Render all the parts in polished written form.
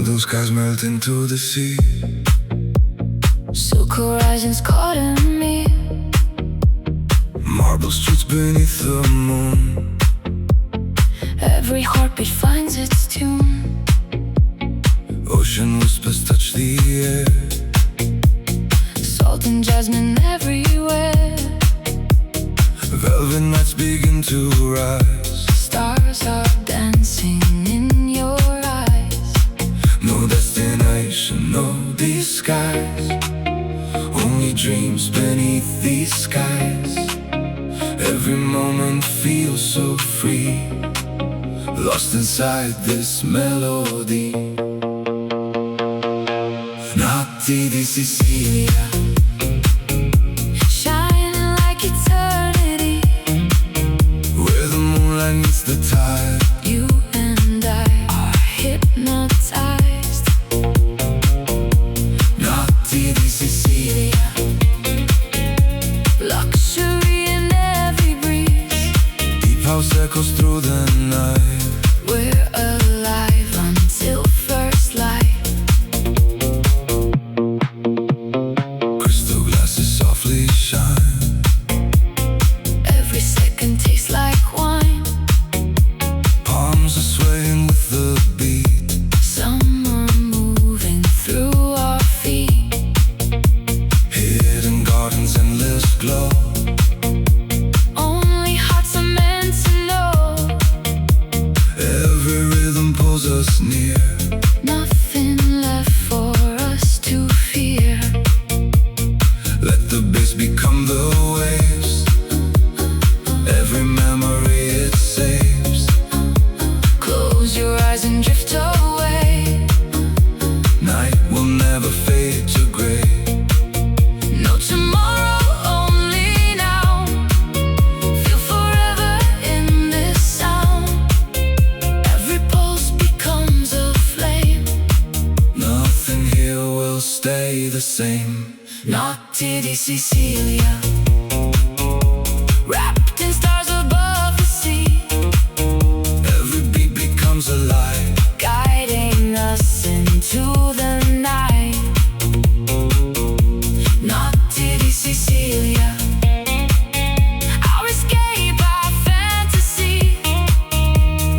Blue skies melt into the sea. Silk horizons caught in me. Marble streets beneath the moon. Every heartbeat finds its tune. Ocean whispers touch the air. Salt and jasmine everywhere. Velvet nights begin to rise. Stars are dancing in your eyes. No destination, no disguise. Only dreams beneath these skies. Every moment feels so free, lost inside this melody. Notti di Sicilia, shining like eternity. where the moonlight meets the tide. You and I are hypnotized. Notti di Sicilia, Luxury in every breeze. deep house echoes through the night. We're alive until first light. Crystal glasses softly shine. Every second tastes like wine. Palms are swaying with the beat. Summer moving through our feet. Hidden gardens, endless glow. Only hearts are meant to know. Every rhythm pulls us near. Nothing left for us to fear. Let the bass become the waves. Every memory it saves. Close your eyes and drift away. Night will never fade to gray. No tomorrow, only now. Feel forever in this sound. Every pulse becomes a flame. Nothing here will stay the same. Notti di Sicilia, wrapped in stars above the sea. Every beat becomes alive. Guiding us into the night. Notti di Sicilia, our escape, our fantasy.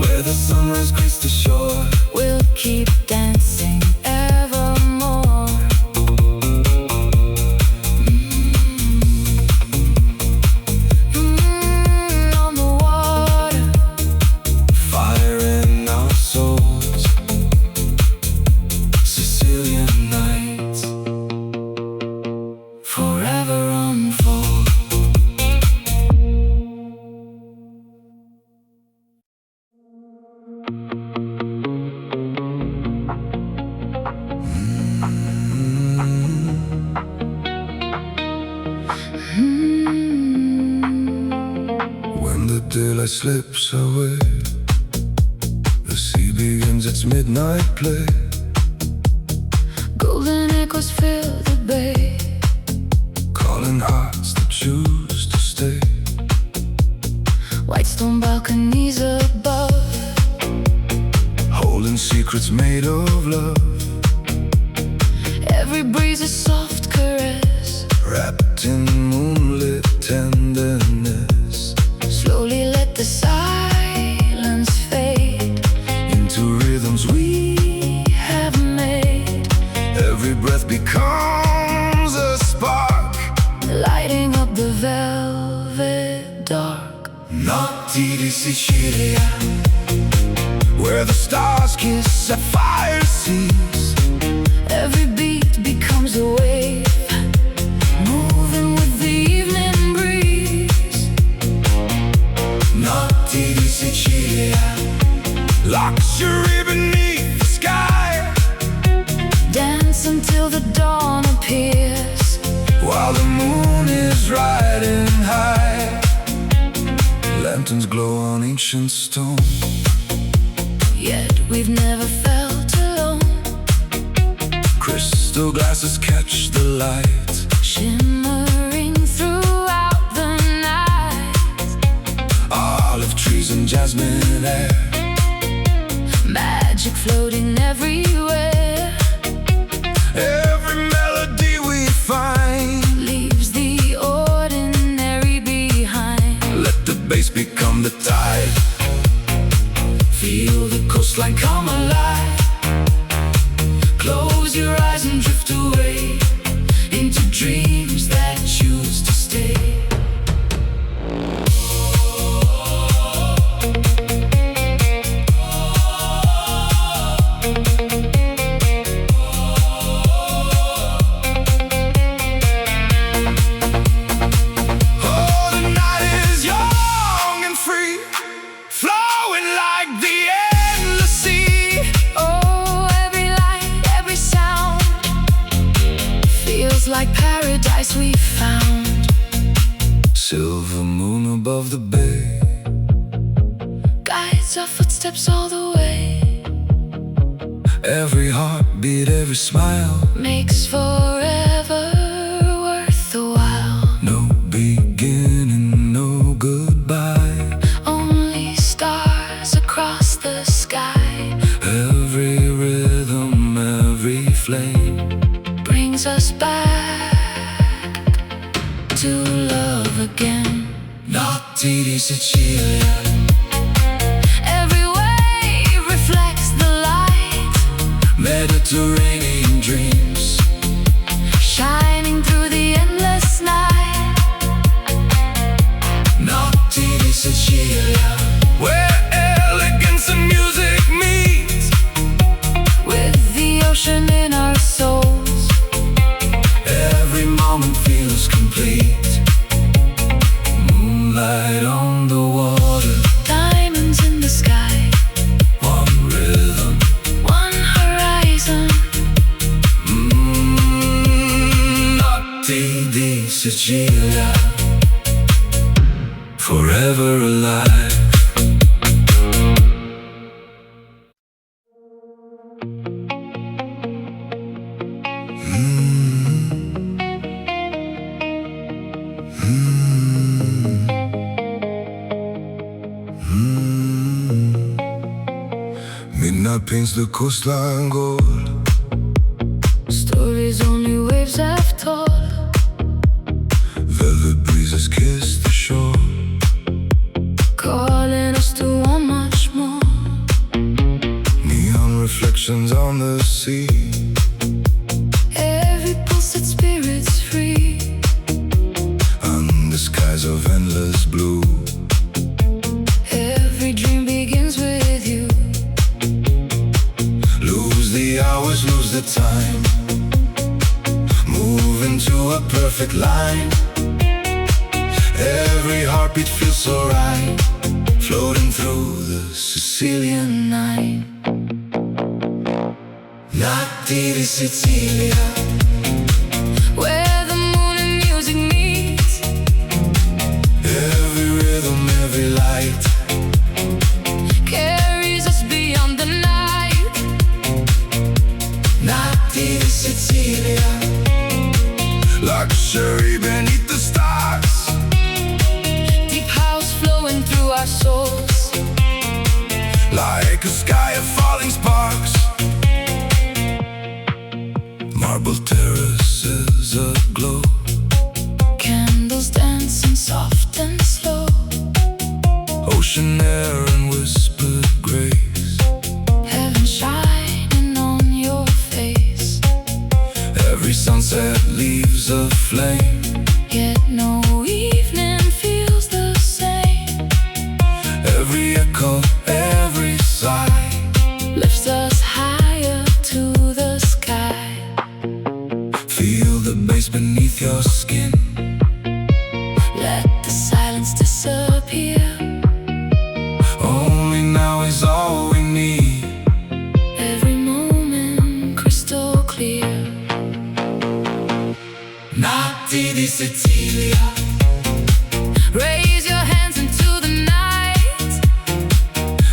Where the sunrise greets the shore. We'll keep dancing evermore. On the water, Fire in our souls. Sicilian nights forever unfold. when the daylight slips away. The sea begins its midnight play. Golden echoes fill the bay. Calling hearts that choose to stay. White stone balconies above. Holding secrets made of love. Every breeze a soft caress. Wrapped in moonlit tenderness. Slowly let the silence fade Into rhythms we have made. Every breath becomes a spark. Lighting up the velvet dark. Notti di Sicilia, where the stars kiss sapphire seas. Every beat becomes a wave, moving with the evening breeze. Notti di Sicilia, luxury beneath the sky. Dance until the dawn appears. While the moon is riding high. Lanterns glow on ancient stone. Yet we've never felt alone. Crystal glasses catch the light. Shimmering throughout the night. Olive trees and jasmine air. Magic floating everywhere. coastline come alive. Close your eyes and drift away into dreams that choose to stay. Like paradise we found. Silver moon above the bay Guides our footsteps all the way. Every heartbeat, every smile Makes forever worth the while. No beginning, no goodbye. Only stars across the sky. Every rhythm, every flame Brings us back to love again. Notti di Sicilia. Every wave reflects the light. Mediterranean dreams Shining through the endless night. Notti di Sicilia, where elegance and music meet. With the ocean in our souls. Every moment feels complete. Moonlight on the water, Diamonds in the sky. one rhythm, One horizon. Notti di Sicilia, forever alive. Midnight paints the coastline gold. Stories only waves have told. Velvet breezes kiss the shore. Calling us to want much more. Neon reflections on the sea. Every pulse set spirits free. Under skies of endless blue. Every dream begins with you. Lose the hours, lose the time. Move into a perfect line. Every heartbeat feels so right. Floating through the Sicilian night. Notti di Sicilia, Where the moon and music meet. every rhythm, every light Carries us beyond the night. Notti di Sicilia, luxury beneath the stars. Deep house flowing through our souls. Like a sky of falling sparks. Marble terraces aglow. Candles dancing soft and slow. Ocean air and whispered grace. Heaven shining on your face. Every sunset leaves a flame. Yet no evening feels the same. Every echo, every sigh Lifts us higher to the sky. feel the bass beneath your skin. Let the silence disappear. Only now is all we need. Every moment crystal clear. Notti di Sicilia, Raise your hands into the night.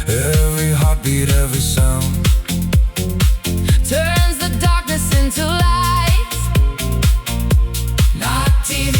every heartbeat, every sound Turns the darkness into light. Notti di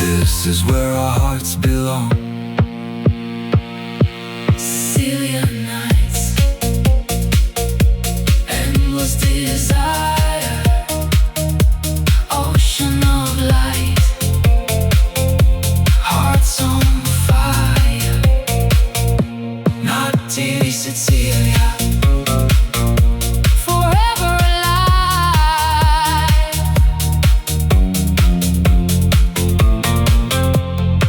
This is where our hearts belong. Sicilian nights, endless desire, ocean of light, hearts on fire. Notti di Sicilia, forever alive,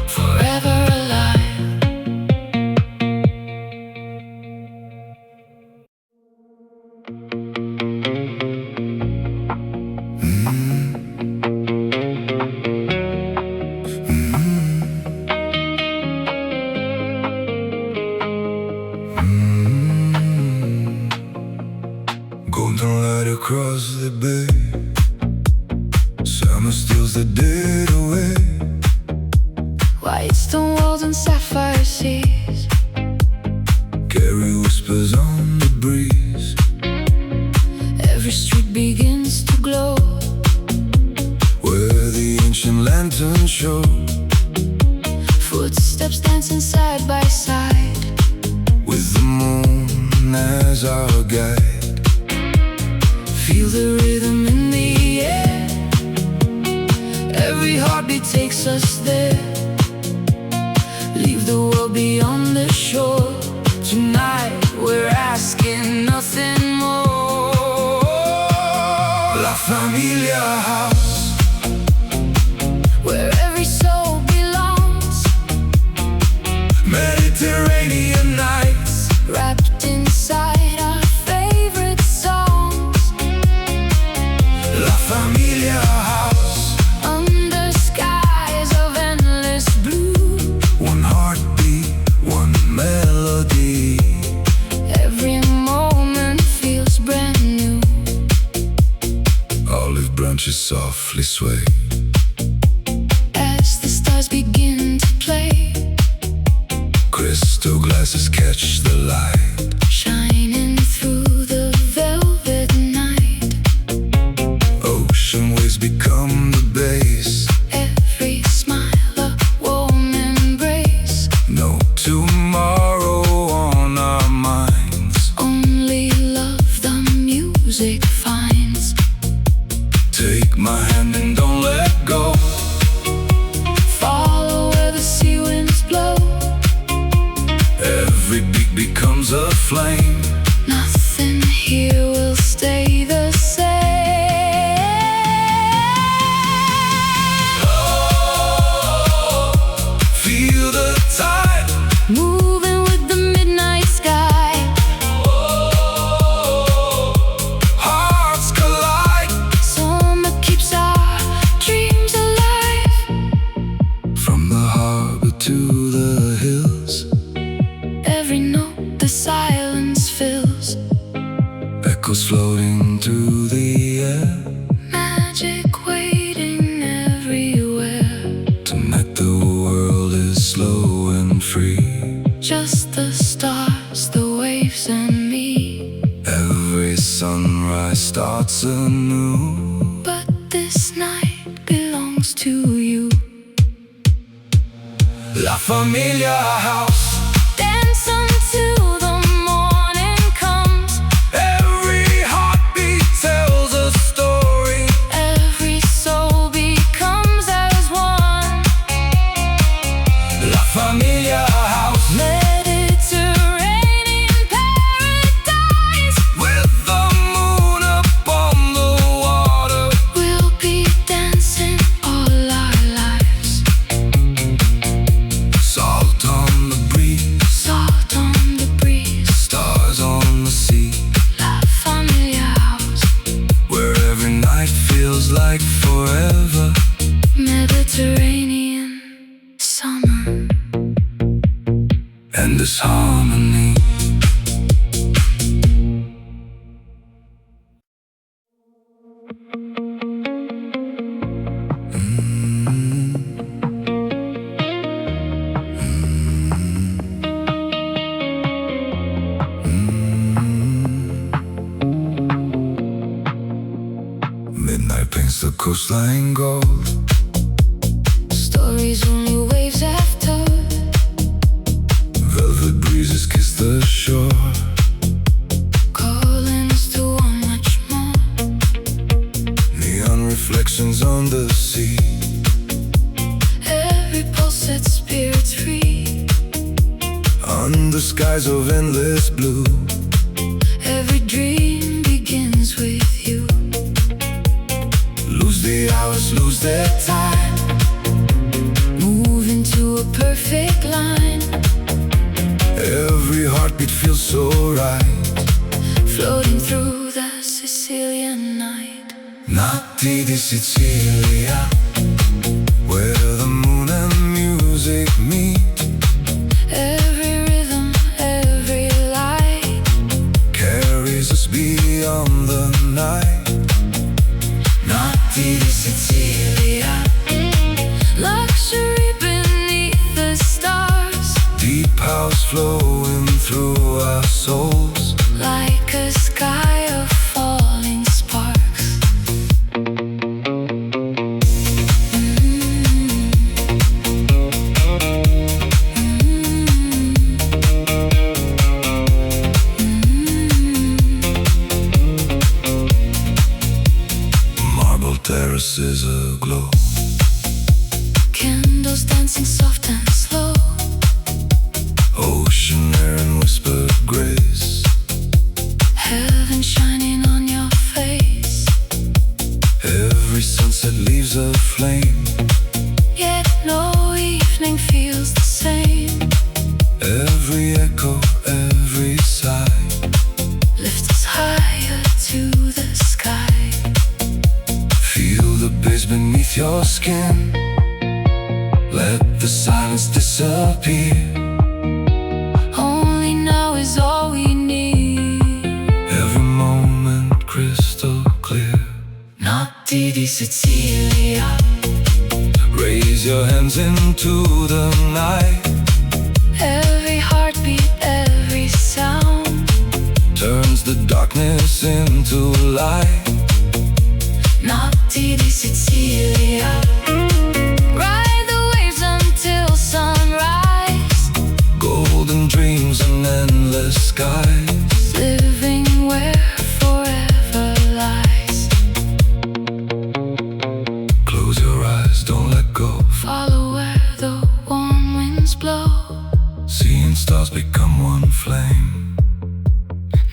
forever alive. Golden light across the bay, summer steals the dead away. White stone walls and sapphire seas, Carry whispers on the breeze. every street begins to glow, Where the ancient lanterns show. footsteps dancing side by side, With the moon as our guide. feel the rhythm in the air, every heartbeat takes us there. Leave the world beyond the shore, tonight we're asking nothing more. La Familia House, Where every soul belongs, Mediterranean nights, wrapped inside our favorite songs. La Familia House, Under skies of endless blue, one heartbeat, one melody. every moment feels brand new. Olive branches softly sway. As the stars begin to play, Crystal glasses catch the light. shining through the velvet night. Ocean waves become the base. Every smile a warm embrace, No tomorrow on our minds. only love the music finds. Take my hand and don't let go. Follow where the sea winds blow, Every beat becomes a flame. nothing here will stay the same. Feel the tide. Moving with the midnight sky, Hearts collide. summer keeps our dreams alive. From the harbor to the hills, Every note the silence fills, echoes floating through the air. magic waiting everywhere. Tonight the world is slow and free. Just the stars, the waves, and me. Every sunrise starts anew. But this night belongs to you. La Familia House, Dance until the morning comes, every heartbeat tells a story. every soul becomes as one. La Familia House, Mediterranean paradise, with the moon upon the water. we'll be dancing all our lives. Salt on the breeze, Salt on the breeze, stars on the sea. La Familia House, Where every night feels like forever. Mediterranean summer. And this harmony. Midnight paints the coastline gold. Story skies of endless blue. Every dream begins with you. Lose the hours, lose their time. Move into a perfect line. Every heartbeat feels so right. Floating through the Sicilian night. Notti di Sicilia, where the moon and music meet. Every rhythm, every light Carries us beyond the night. Notti di Sicilia, luxury beneath the stars. Deep house flowing through our souls. Like a sky of falling sparks. Marble terraces aglow. Candles dancing soft and slow. Ocean air and whispered grace. Heaven shining on your face. Every sunset leaves a flame. Yet no evening feels the same. Every echo, every sigh Lift us higher to the sky. Feel the bass beneath your skin. Let the silence disappear. Only now is all we need. Every moment crystal clear. Notti di Sicilia, Raise your hands into the night. every heartbeat, every sound Turns the darkness into light. Notti di Sicilia, ride the waves until sunrise. Golden dreams and endless skies. Living where forever lies. Close your eyes, don't let go. Follow where the warm winds blow. Seeing stars become one flame.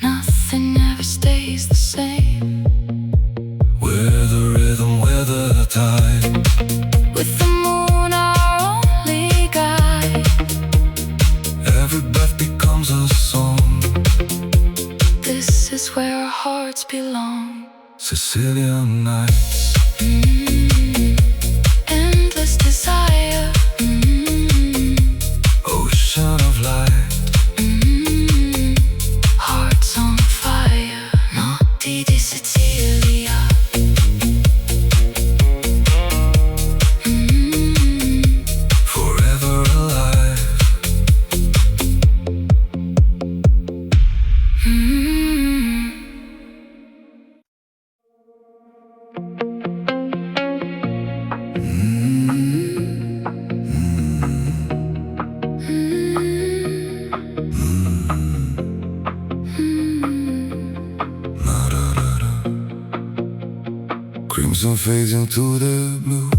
Nothing ever stays the same. We're the rhythm, we're the tide. With the moon our only guide. Every breath becomes a song. This is where our hearts belong. Sicilian nights. Endless desire. Ocean of light. Hearts on fire. Notti di Sicilia. Forever alive. Crimson fades into the blue.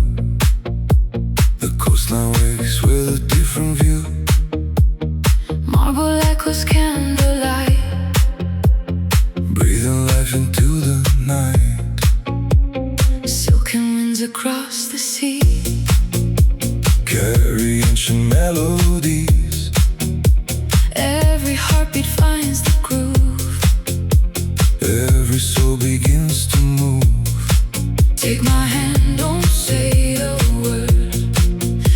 The coastline wakes with a different view. Marble echoes candlelight. Breathing life into the night. Silken winds across the sea. Carry ancient melodies. Every heartbeat finds the groove. Every soul begins to move. Take my hand, don't say a word.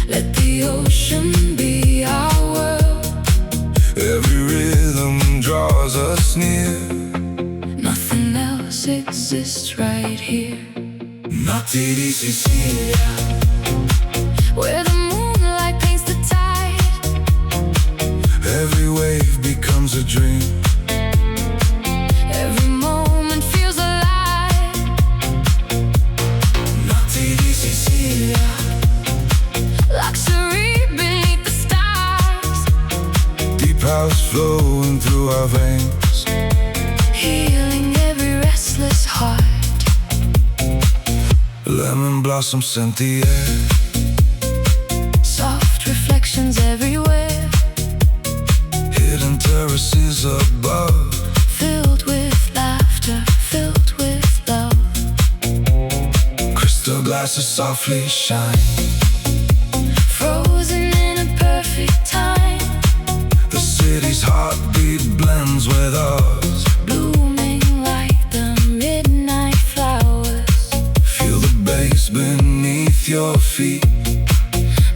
Let the ocean be our world. Every rhythm draws us near. Nothing else exists right here. Notti di Sicilia, Where the moonlight paints the tide. every wave becomes a dream. Every moment feels alive. Notti di Sicilia, Luxury beneath the stars. deep house flowing through our veins. Healing every restless heart. Lemon blossom scent the air. Soft reflections everywhere. Hidden terraces softly shine. Frozen in a perfect time. The city's heartbeat blends with ours, Blooming like the midnight flowers. feel the bass beneath your feet,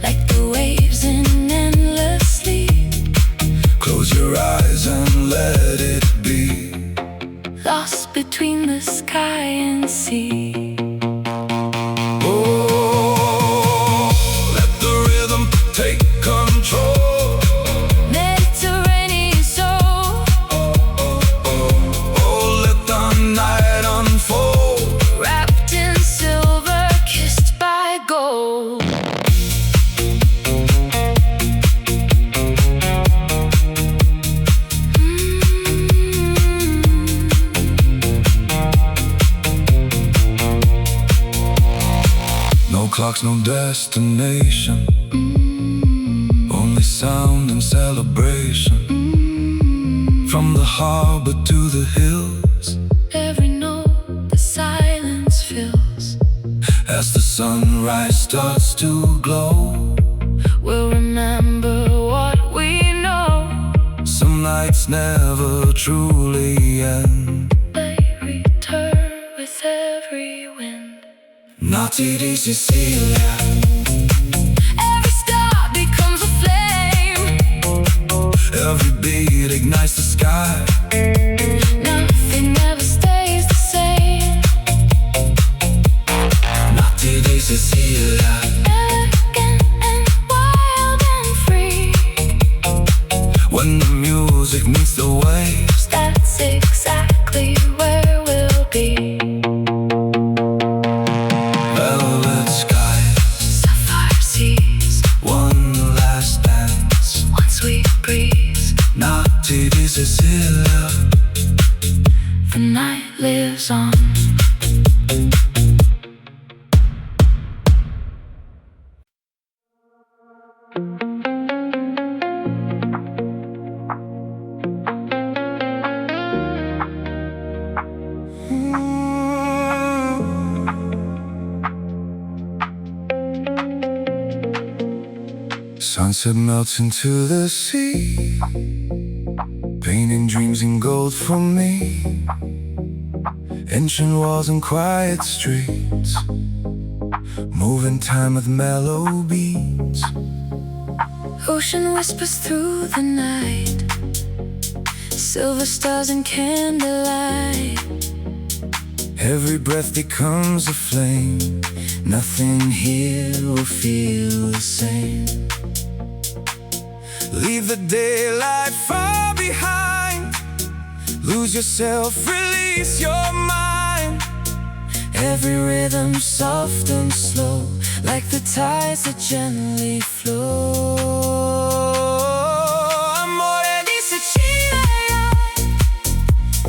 Like the waves in endless sleep. close your eyes and let it be. Lost between the sky and sea. Oh, let the rhythm take control. Mediterranean soul. Oh, let the night unfold. Wrapped in silver, kissed by gold. No clocks, no destination, only sound and celebration. From the harbor to the hills, Every note the silence fills. as the sunrise starts to glow, We'll remember what we know. some nights never truly end. They return with every wind. Notti di Sicilia, Every star becomes a flame. every beat ignites the sky. Nothing ever stays the same. Notti di Sicilia, Elegant and wild and free. when the music meets the waves, That's exactly where we'll be. velvet skies, Sapphire seas. one last dance. Once we breathe, Notti di Sicilia, the night lives on. sunset melts into the sea, painting dreams in gold for me. Ancient walls and quiet streets, moving time with mellow beats. Ocean whispers through the night. Silver stars and candlelight. Every breath becomes a flame, nothing here will feel the same. Leave the daylight far behind, lose yourself, release your mind. Every rhythm soft and slow, like the tides that gently flow. Amore di Sicilia,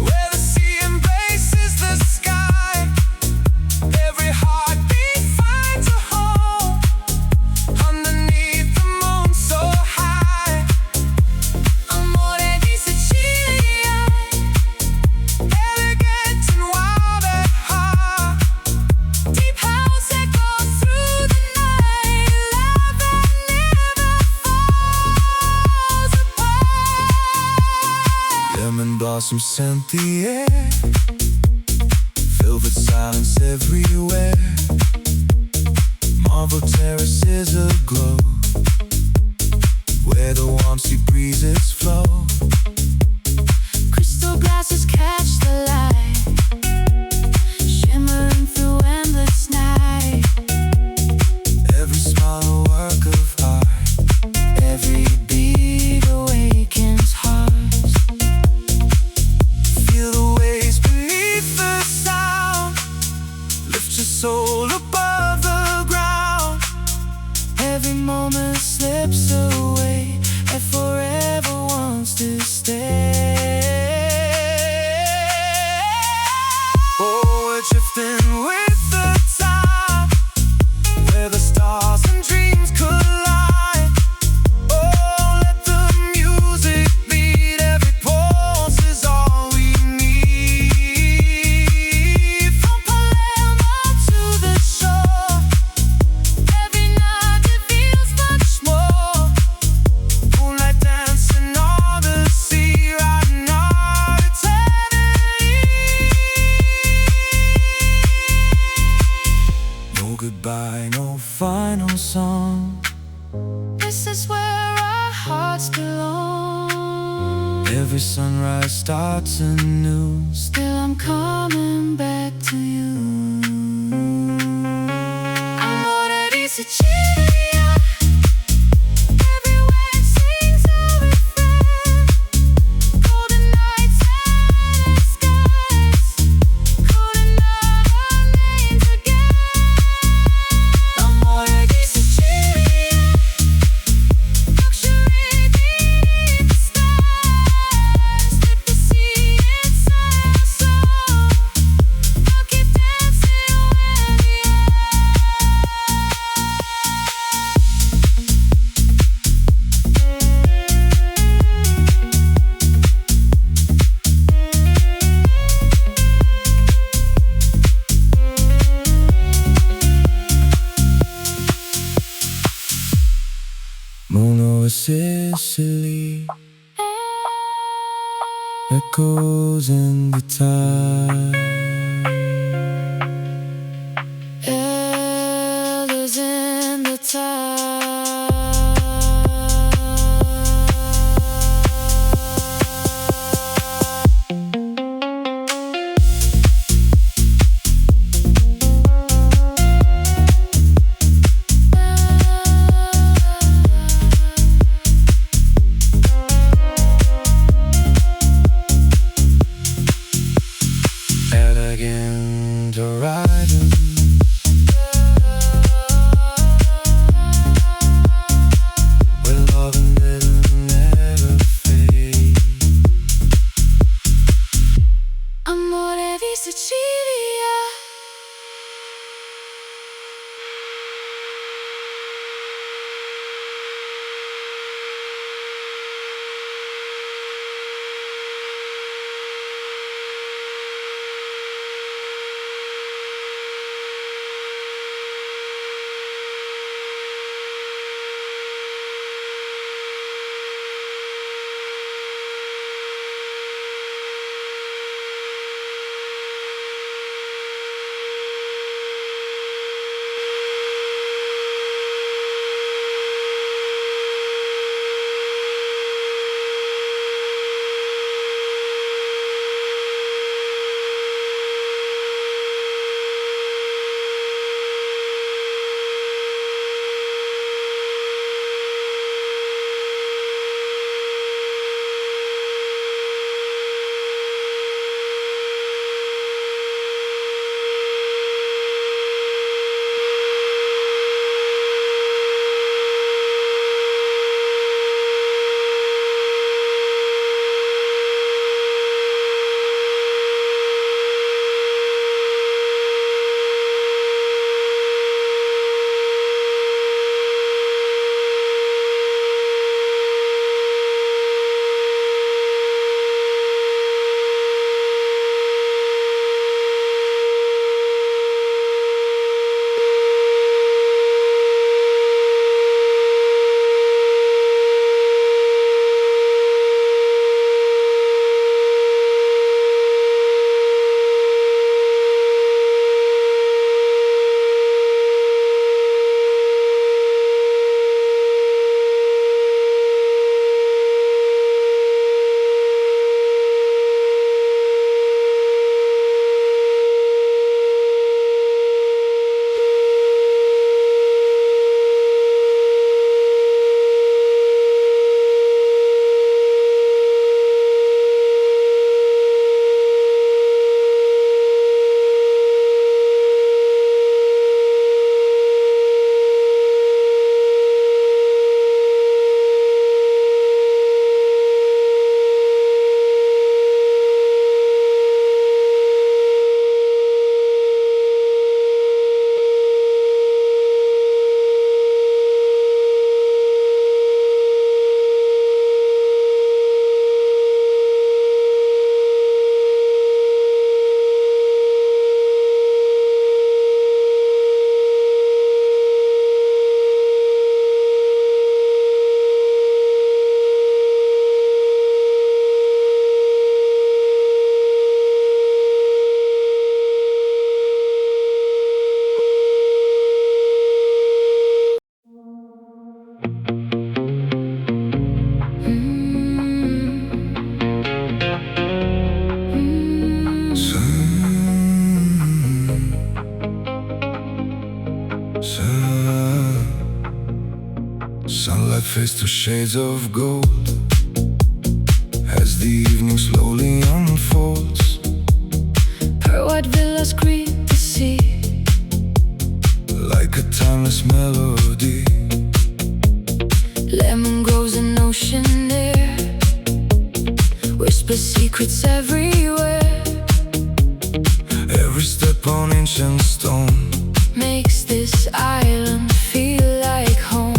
where the sea embraces the sky. Every heartbeat finds a home underneath the moon so high. Amore di Sicilia. Elegant and wild at heart, Deep house echoes through the night. Love that never falls apart. lemon blossoms scent the air, velvet silence everywhere. Marble terraces aglow, where the warm sea breezes flow. Crystal glasses catch the light, shimmering through endless night. Every smile a work of art, Every beat awakens hearts. feel the waves beneath the sound. Lift your soul above the ground. Every moment slips away and forever wants to stay. Oh, we're drifting with the tide, where the stars and dreams collide. Oh, let the music beat, every pulse is all we need. From Palermo to the shore, song. This is where our hearts belong. Every sunrise starts anew. Still I'm coming back to you. Amore di Sicilia. Everywhere it sings a refrain. Golden nights and skies. Calling our names again. Amore di Sicilia. Luxury beneath the stars. Let the sea inside our soul. I'll keep dancing where we are. Moon over Sicily, echoes in the tide. Elders in the tide. Sunlight fades to shades of gold as the evening slowly unfolds. Pearl white villas greet the sea like a timeless melody. Lemon grows in ocean air, whisper secrets everywhere. Every step on ancient stone makes this island feel like home.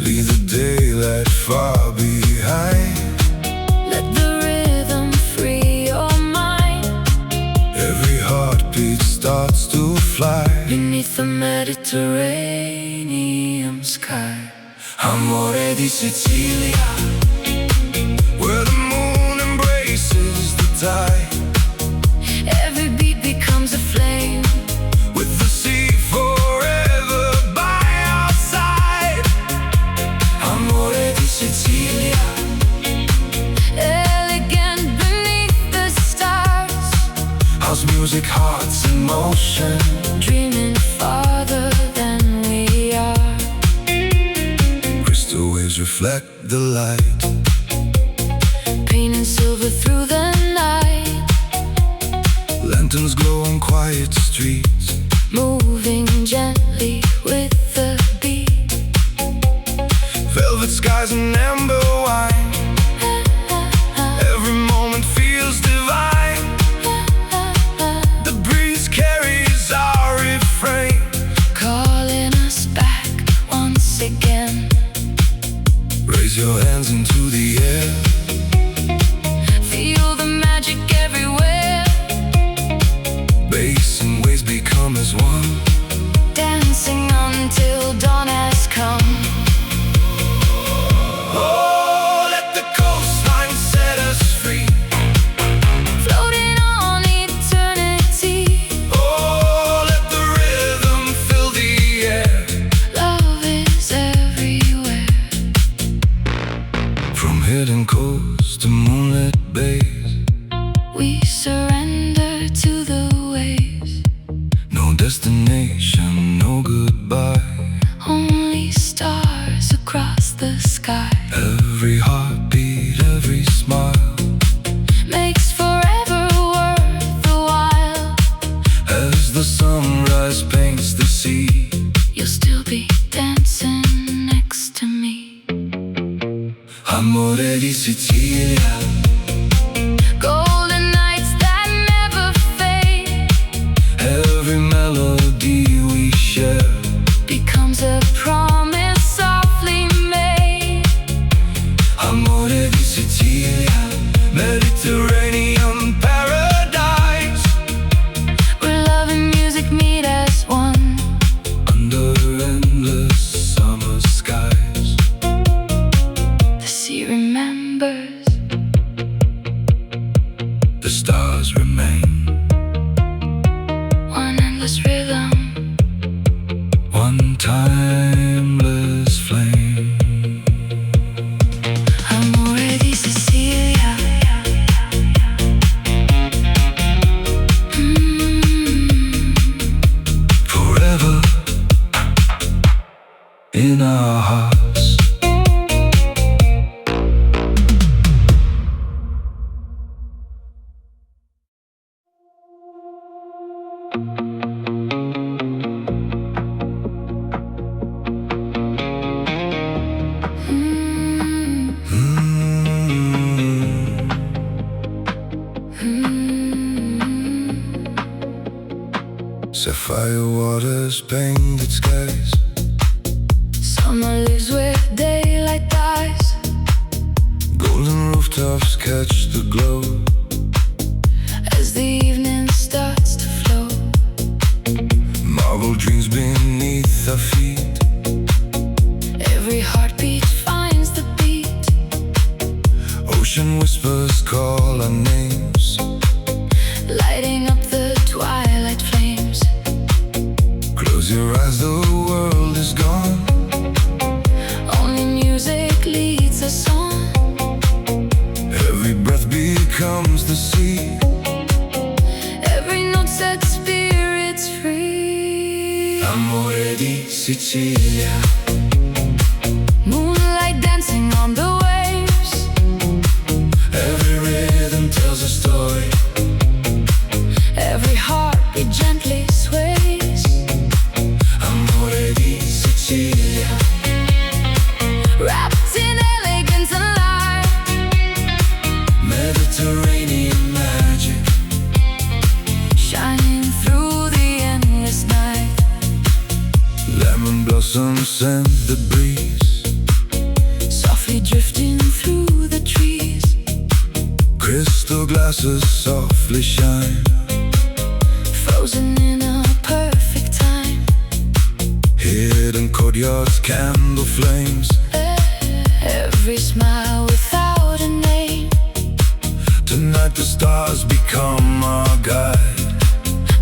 leave the daylight far behind. Let the rhythm free your mind. Every heartbeat starts to fly Beneath the Mediterranean sky. Amore di Sicilia, where the moon embraces the tide. Every beat becomes a flame, With the sea forever by our side. Amore di Sicilia, elegant beneath the stars. house music, hearts in motion. Dreaming farther than we are. Crystal waves reflect the light, Painting silver through the night. lanterns glow on quiet streets. Moving gently with the beat. Velvet skies and amber wine, every moment feels divine. The breeze carries our refrain, Calling us back once again. raise your hands into the air. Feel the magic everywhere. Bass and waves become as one. Dancing until dawn has come. Oh, let the coastline set us free. Floating on eternity. Oh, let the rhythm fill the air. Love is everywhere. From hidden coasts to moonlit bays, We surrender to the waves. no destination, no goodbye. Only stars across the sky. Every heartbeat, every smile, Makes forever worth the while. as the sunrise paints the sea. You'll still be dancing next to me. Amore di Sicilia, Golden nights that never fade. every melody we share. Becomes a promise softly made. Amore di Sicilia, Mediterranean paradise. Where love and music meet as one. Under endless summer skies, The sea remembers. the stars remain. One endless rhythm. One timeless flame. Amore di Sicilia. Forever in our hearts. Sapphire waters, painted skies. Summer lives where daylight dies. Golden rooftops catch the glow. As the evening starts to flow. Marble dreams beneath our feet. Every heartbeat finds the beat. Ocean whispers call our names. Lighting up the twilight flames. Close your eyes, the world is gone. Only music leads us on. Every breath becomes the sea. Every note sets spirits free. Amore di Sicilia, lamps and the breeze, softly drifting through the trees. crystal glasses softly shine, Frozen in a perfect time. hidden courtyards, candle flames. Every smile without a name. Tonight the stars become our guide,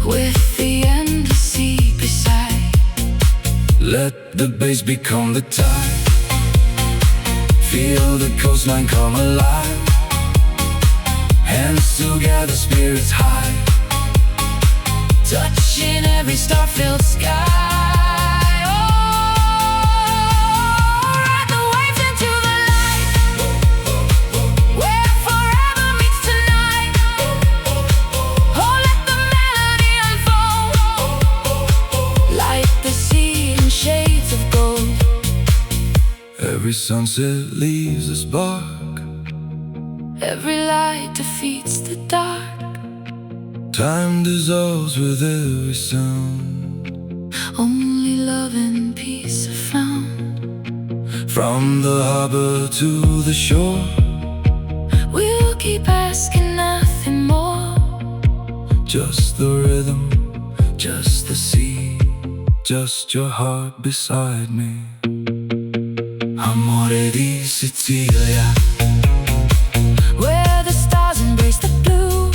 With the endless sea beside. let the bass become the tide. Feel the coastline come alive, hands together, spirits high, Touching every star-filled sky. every sunset leaves a spark, Every light defeats the dark. time dissolves with every sound. Only love and peace are found. From the harbor to the shore, We'll keep asking nothing more. just the rhythm, just the sea, just your heart beside me. Amore di Sicilia, Where the stars embrace the blue.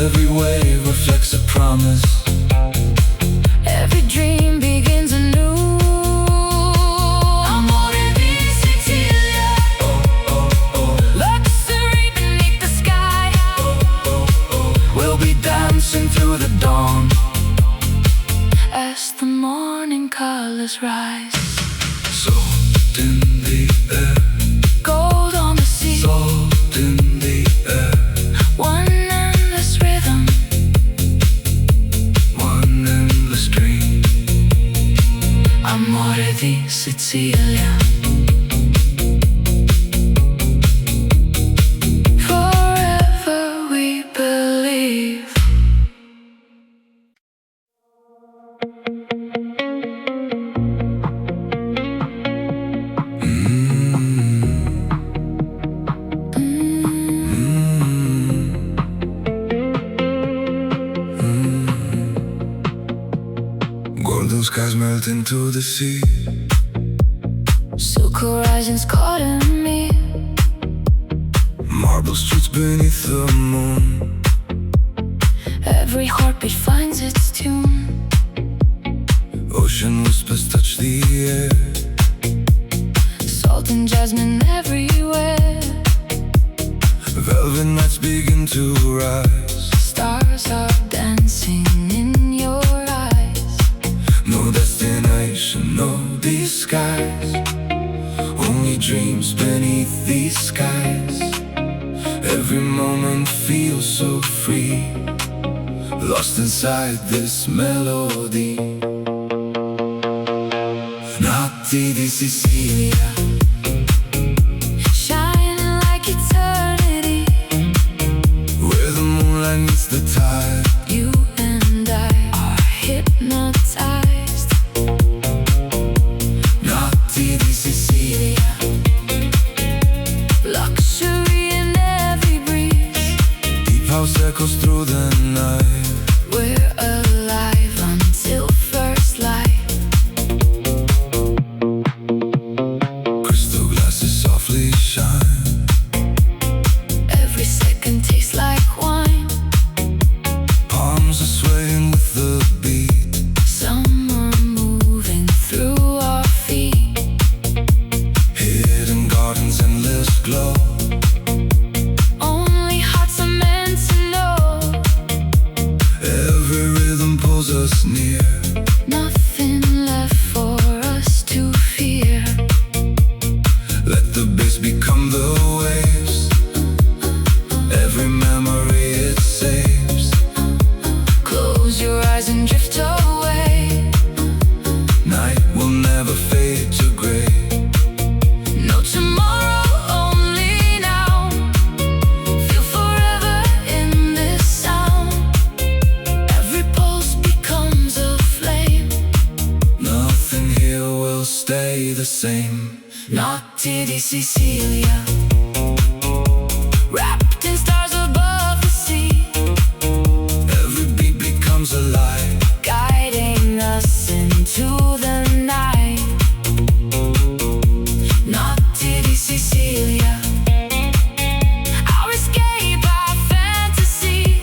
every wave reflects a promise, Every dream begins anew. Amore di Sicilia, luxury beneath the sky. we'll be dancing through the dawn, As the morning colors rise. salt in the air, Gold on the sea. salt in the air, One endless rhythm. one endless dream. Amore di Sicilia. Forever we believe. Golden skies melt into the sea, Silk horizons caught in me. marble streets beneath the moon. Every heartbeat finds its tune. Ocean whispers touch the air, Salt and jasmine everywhere. velvet nights begin to rise. Stars are dancing in your eyes. No destination, no disguise, only dreams beneath these skies. Every moment feels so free, lost inside this melody. Notti di Sicilia, Shining like eternity. where the moonlight meets the tide. You and I are hypnotized. Notti di Sicilia, Luxury in every breeze. deep house echoes through the night. We're alive until first light. stay the same. Notti di Sicilia, wrapped in stars above the sea. Every beat becomes alive, Guiding us into the night. Notti di Sicilia, our escape, our fantasy.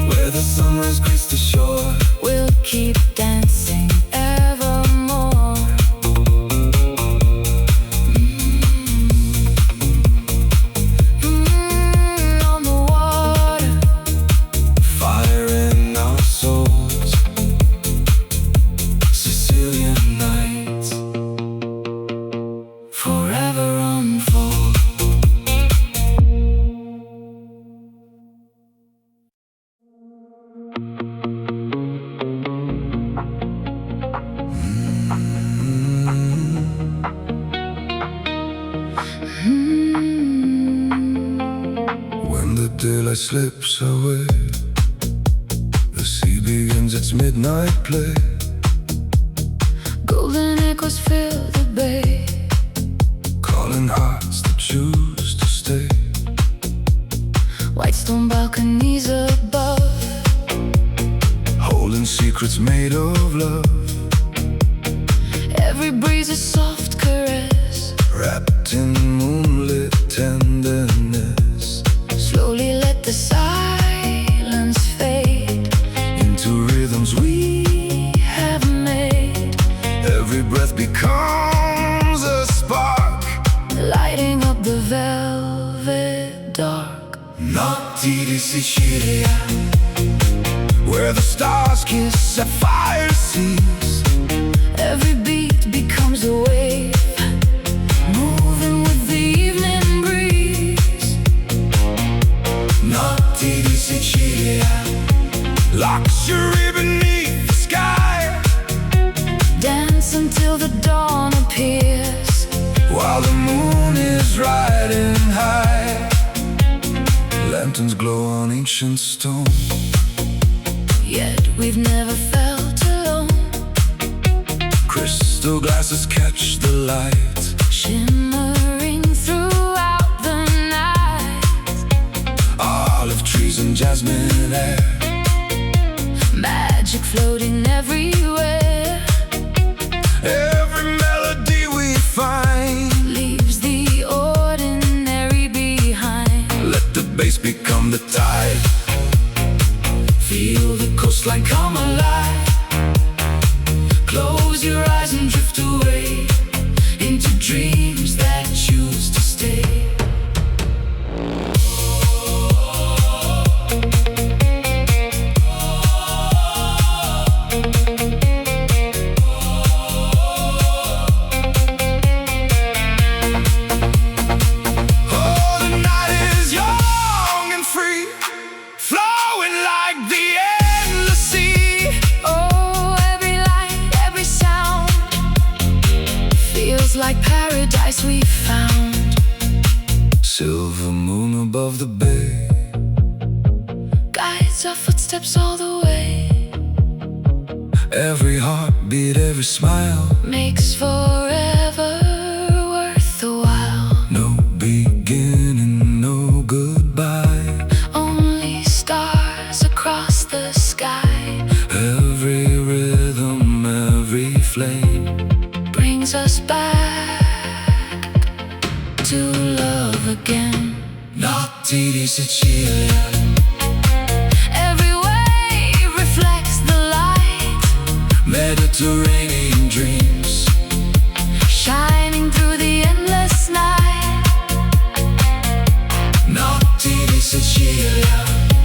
where the sunrise greets the shore. We'll keep dancing evermore. On the water, Fire in our souls, Sicilian nights forever unfold. When the daylight slips away, the sea begins its midnight play. Golden echoes fill the bay. Calling hearts that choose to stay. White stone balconies above. Holding secrets made of love. Every breeze a soft caress. Wrapped in moonlit tenderness. Slowly let the silence fade Into rhythms we have made. Every breath becomes a spark, Lighting up the velvet dark. Notti di Sicilia, where the stars kiss sapphire seas. Every beat becomes a wave, moving with the evening breeze. Notti di Sicilia, luxury beneath the sky. Dance until the dawn appears. While the moon is riding high, lanterns glow on ancient stone. Yet we've never felt alone. Crystal glasses catch the light, Shimmering throughout the night. olive trees and jasmine air. Magic floating everywhere. Every melody we find Leaves the ordinary behind. let the bass become the tide. Feel the coastline come alive. Close your eyes and drift away into dreams that choose to stay. Oh, the night is young and free, flowing like the endless sea. Oh, every light, every sound feels like paradise we found. Silver moon above the bay, Guides our footsteps all the way. every heartbeat, every smile. Makes forever worth the while. No beginning, no goodbye. Only stars across the sky. Every rhythm, every flame Brings us back to love again. Notti di Sicilia, Every wave reflects the light, Mediterranean dreams. shining through the endless night. Notti di Sicilia,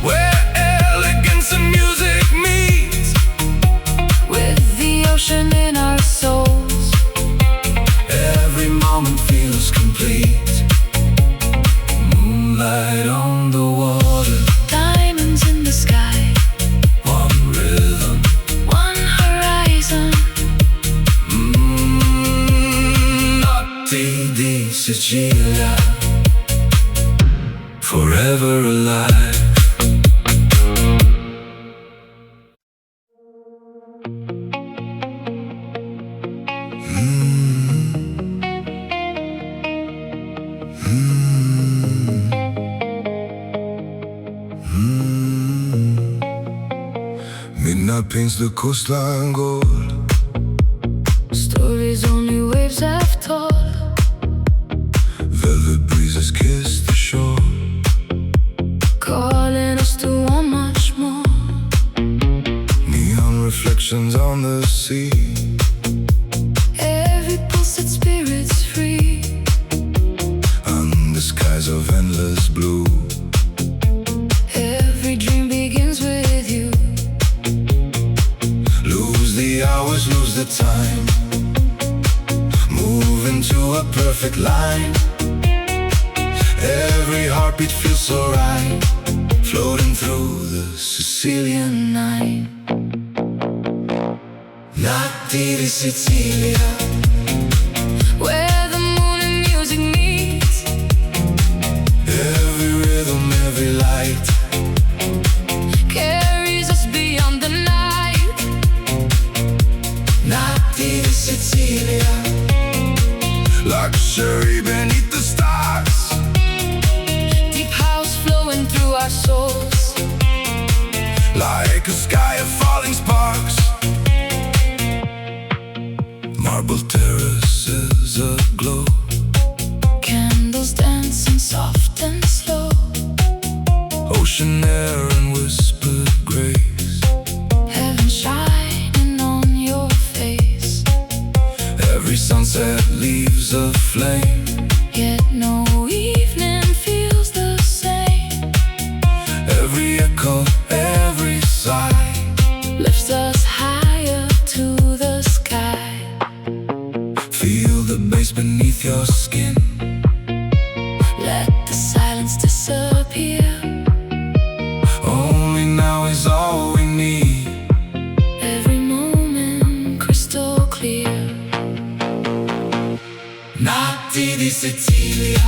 where elegance and music meet. With the ocean in our souls. Every moment feels complete. Moonlight on the water, Diamonds in the sky. one rhythm, One horizon. Notti di Sicilia, forever alive. paints the coastline gold. Stories only waves have told. Velvet breezes kiss the shore, calling us to want much more. neon reflections on the sea. Every pulse set spirits free. Under skies of endless blue, Every dream begins with you. lose the hours, lose the time, move into a perfect line. Every heartbeat feels so right, floating through the Sicilian night. Notti di Sicilia, Where the moon and music meet. every rhythm, every light, Carries us beyond the night. Notti di Sicilia, luxury beneath the stars, Deep house flowing through our souls. like a sky of falling sparks. Marble terraces aglow, Candles dancing soft and slow. ocean air and whispered grace. Heaven shining on your face. Every sunset leaves a flame, Yet no evening feels the same. every echo, every sigh, Lifts us higher to the sky. feel the bass beneath your skin. Let the silence disappear. Only now is all we need. Every moment crystal clear. Notti di Sicilia,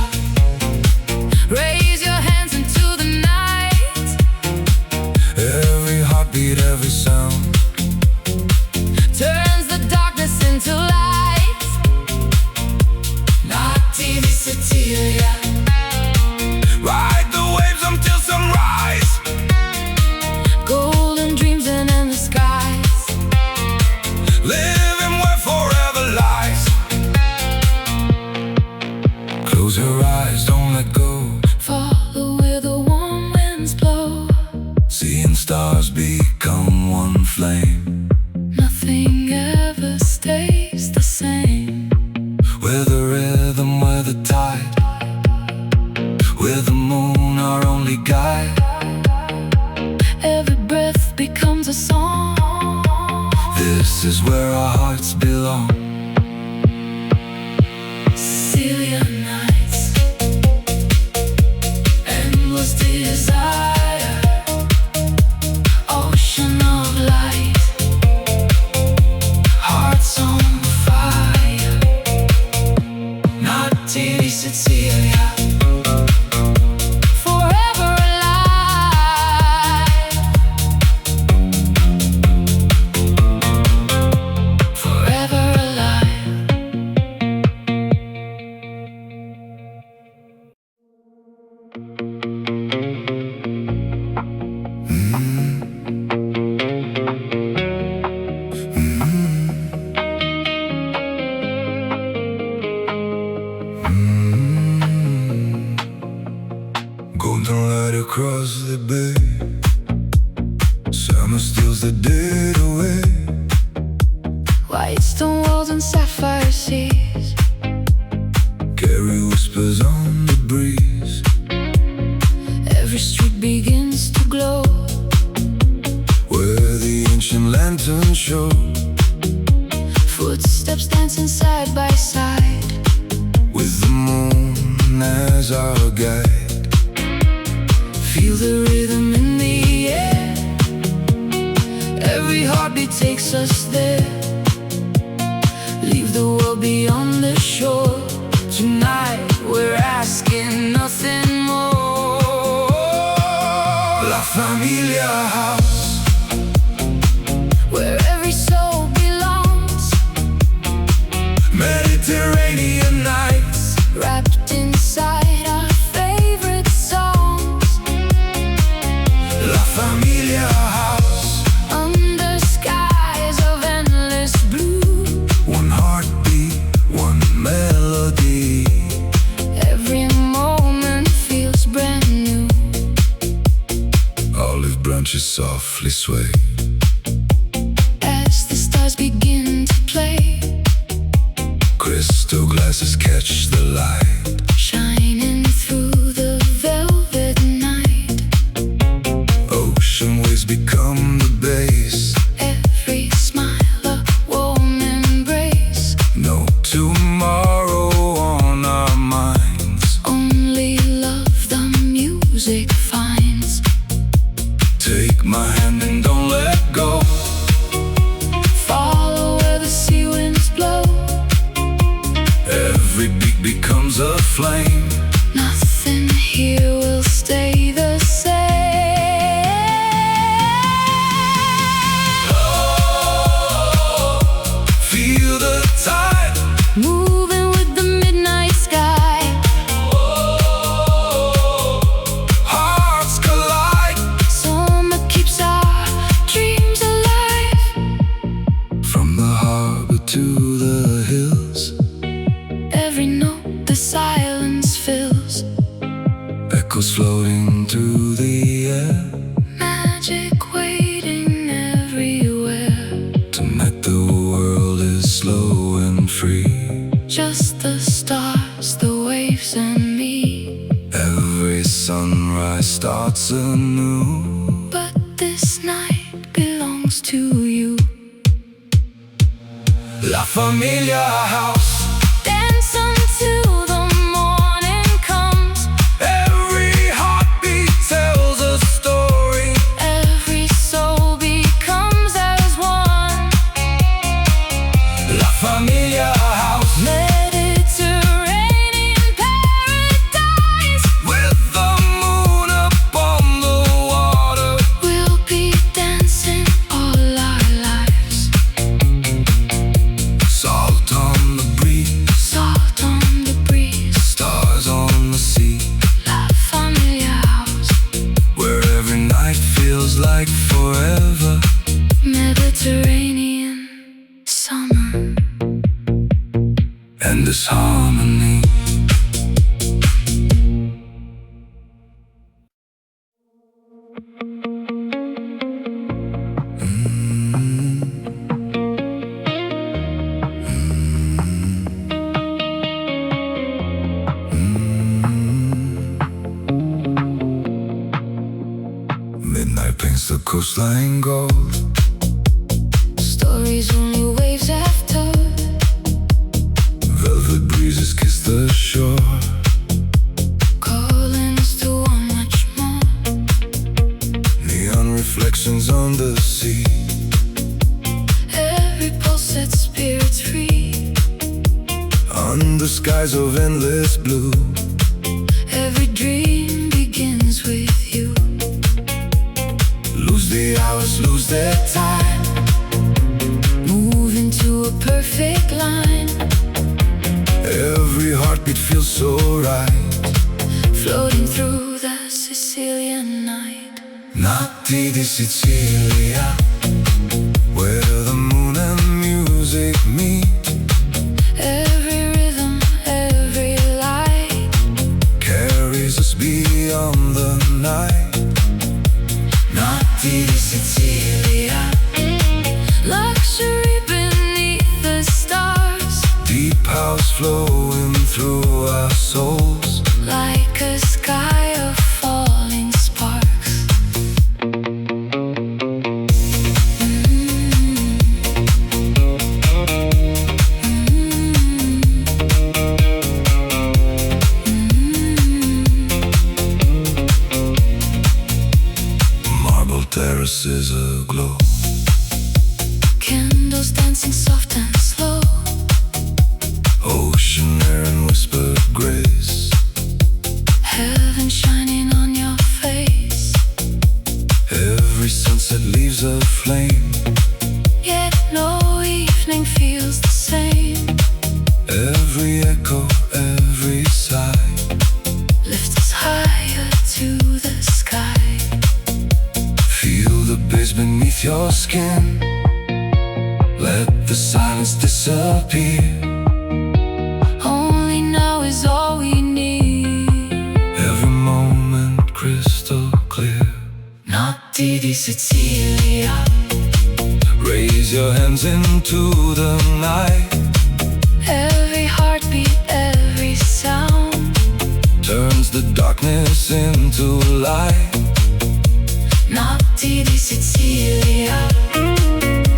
Raise your hands into the night. every heartbeat, every sound, Turns the darkness into light. Notti di Sicilia, ride the waves until sunrise. Golden dreams and endless skies. Living where forever lies. Close your eyes, don't let go. Follow where the warm winds blow. Seeing stars become one flame. Nothing ever stays the same. We're the rhythm, we're the tide, we're the moon, our only guide. Every breath becomes a song. This is where our hearts belong. Sicilian nights. Endless desire. Ocean of light. Hearts on fire. Notti di Sicilia, Forever alive. Forever alive. golden light across the bay. Summer steals the dead away. White stone walls and sapphire seas. Carry whispers on the breeze. Every street begins to glow. Where the ancient lanterns show. Footsteps dancing side by side. With the moon as our guide. Feel the rhythm in the air. Every heartbeat takes us there. Leave the world beyond the shore. Tonight we're asking nothing more. La Familia House, Where every soul belongs. Mediterranean nights, Wrapped inside our favorite songs. La Familia House, Under sway. As the stars begin to play, Crystal glasses catch the light, shining through the velvet night. Ocean waves become the base. Every smile a warm embrace. No tomorrow on our minds. Only love the music finds. Take my hand and don't let go. Follow where the sea winds blow. Every beat becomes a flame. Nothing here will stay the same. Oh, feel the tide Moving with the midnight sky. oh, hearts collide. Summer keeps our dreams alive. From the harbor to the hills, Every note the silence fills. echoes floating through the air. Magic waiting everywhere. Tonight the world is slow and free. Just the stars, the waves, and me. Every sunrise starts anew. But this night belongs to you. La Familia House. Dance until the morning comes. Every heartbeat tells a story. Every soul becomes as one. La Familia House. Mediterranean paradise. With the moon upon the water. We'll be dancing all our lives. Salt on the breeze. Salt on the breeze. Stars on the sea. La Familia House. Where every night feels like forever. Mediterranean summer. And this harmony. Midnight paints the coastline gold. Stories only waves have told. Velvet breezes kiss the shore. Calling us to want much more. Neon reflections on the sea. Every pulse sets spirits free. Under skies of endless blue. Every dream begins with you. Lose the hours, lose their time. Move into a perfect line. Every heartbeat feels so right. Floating through the Sicilian night. Notti di Sicilia, where the moon and music meet. Every rhythm, every light. Carries us beyond the night. Notti di Sicilia, Luxury beneath the stars. deep house flowing through our souls. Like a sky of falling sparks. Marble terraces aglow. Candles dancing soft and slow. Ocean air and whispered grace. Heaven shining on your face. Every sunset leaves a flame. Yet no evening feels the same. Every echo, every sigh. Lift us higher to the sky. Feel the bass beneath your skin. Let the silence disappear. Only now is all we need. Every moment crystal clear. Notti di Sicilia. into the night. Every heartbeat, every sound turns the darkness into light. Notti di Sicilia,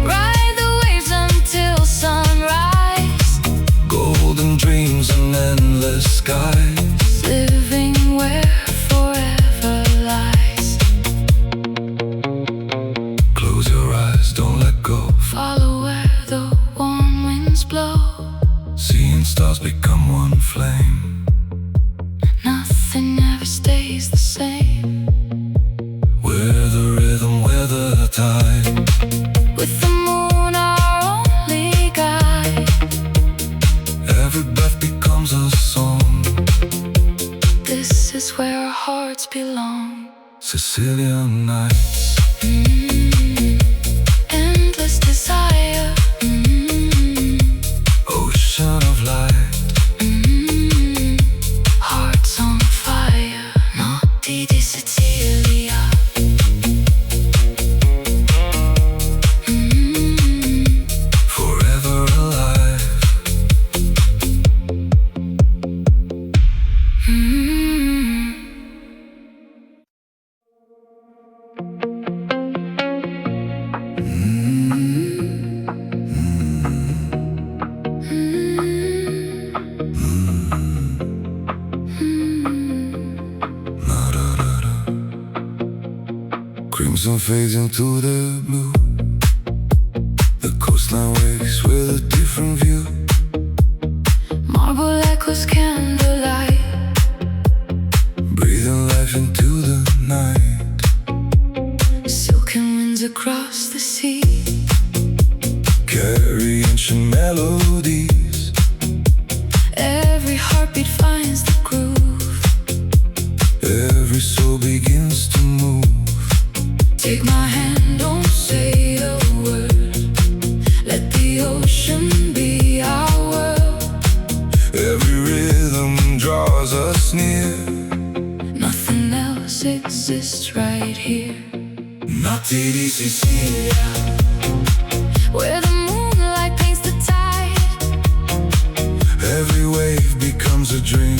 ride the waves until sunrise. Golden dreams and endless skies, living where forever lies. Close your eyes, don't let go. Follow where the warm winds blow. Seeing stars become one flame. Nothing ever stays the same. We're the rhythm, we're the tide. With the moon our only guide. Every breath becomes a song. This is where our hearts belong. Sicilian nights. Endless desire. Ocean of light. Hearts on fire. Notti di Sicilia. Forever alive. Crimson fades into the blue. The coastline wakes with a different view. Marble echoes candlelight. Breathing life into the night. Silken winds across the sea. Carry ancient melodies. Every heartbeat finds the groove. Every soul begins to move. Take my hand, don't say a word. Let the ocean be our world. Every rhythm draws us near. Nothing else exists right here. Notti di Sicilia. Where the moonlight paints the tide. Every wave becomes a dream.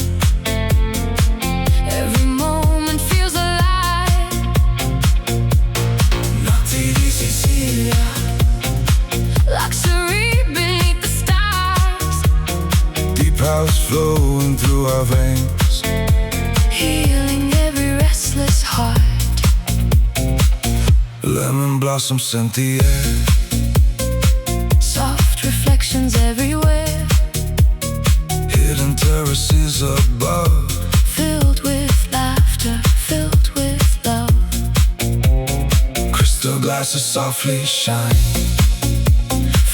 Every moment feels alive. Notti di Sicilia. Luxury beneath the stars. Deep house flowing through our veins. Healing every restless heart. Lemon blossom scent the air. Soft reflections everywhere. Hidden terraces above. Filled with laughter, filled with love. Crystal glasses softly shine.